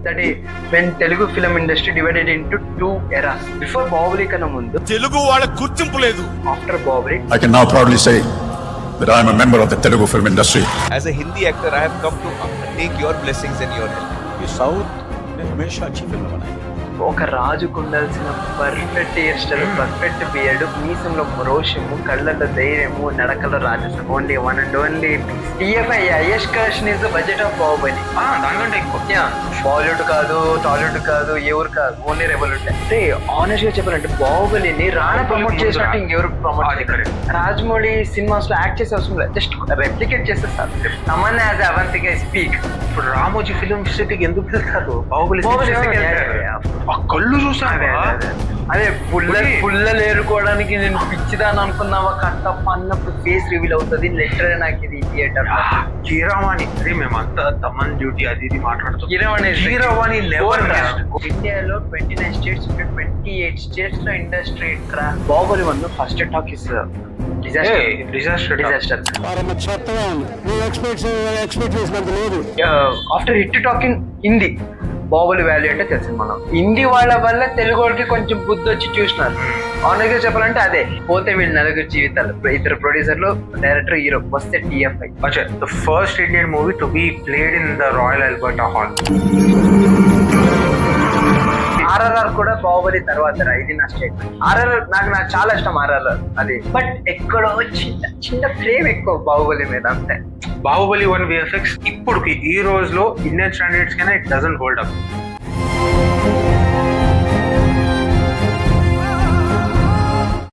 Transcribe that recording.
That is when Telugu film industry divided into two eras. Before Bahubali kana mundu Telugu వాళ్ళ గుర్తింపు లేదు. After Bahubali I can now proudly say that I am a member of the Telugu film industry. As a Hindi actor, I have come to take your blessings and your help. ये south ने हमेशा अच्छी film बनाई है. ఒక రాజుకు ఉండాల్సిన perfect hair style, perfect beard, మీసంలో రోషము, కళ్ళల్లో ధైర్యము, నడకలో రాజసం. Only one and only TFI highest collection is the budget of Baahubali. దానికంటే ఎక్కువ. బాలీవుడ్ కాదు, టాలీవుడ్ కాదు, ఎవరు కాదు, ఓన్లీ రెవల్యూట్. అంటే ఆనెస్ట్ గా చెప్పాలంటే బాహుబలిని రాణా ప్రమోట్ చేసినట్టు ఇంకెవరు ప్రమోట్ చేయలేదు. రాజమౌళి సినిమాస్ లో యాక్ట్ చేసే అవసరం లేదు, జస్ట్ రెప్లికేట్ చేస్తే sir. Tamannaah as Avantika speak. ఇప్పుడు రామోజీ ఫిల్మ్ సిటీకి ఎందుకు వెళ్తారు? బాహుబలి ఆ కళ్ళు చూసాను. అదే పుల్లలు ఏరుకోవడానికి నేను పిచ్చిదాన్ని అనుకున్నావా కట్టప్ప అన్నప్పుడు ఫేస్ రివీల్ అవుతుంది. లెటర్ నాకు ఇది థియేటర్ కీరవాణి మేమంతా తమన్ డ్యూటీ అది ఇది మాట్లాడుతాం. కీరవాణి ఇండియాలో 29 స్టేట్స్ 28 స్టేట్స్ లో industry Baahubali 1 first talk is disaster. After hit talk in Hindi Baahubali value అంటే తెలిసింది. మనం హిందీ వాళ్ళ వల్ల తెలుగు వాళ్ళకి కొంచెం బుద్ధి వచ్చి చూసినారు. ఆనెస్ట్గా చెప్పాలంటే అదే పోతే వీళ్ళు నలుగురు జీవితాలు, ఇద్దరు ప్రొడ్యూసర్లు, డైరెక్టర్, హీరో వస్తే TFI. The first Indian movie to be played in the royal Alberta hall. RRR కూడా బాహుబలి తర్వాత ఇది నా స్టేట్మెంట్. ఆర్ఆర్ఆర్ నాకు చాలా ఇష్టం ఆర్ఆర్ఆర్ అది, బట్ ఎక్కడో చిన్న ఫ్లేమ్ ఎక్కువ బాహుబలి మీద అంతే. బాహుబలి 1 VFX ఇప్పుడు ఈ రోజులో ఇండియన్ స్టాండర్డ్స్ కైనా ఇట్ డజంట్ హోల్డ్ అప్.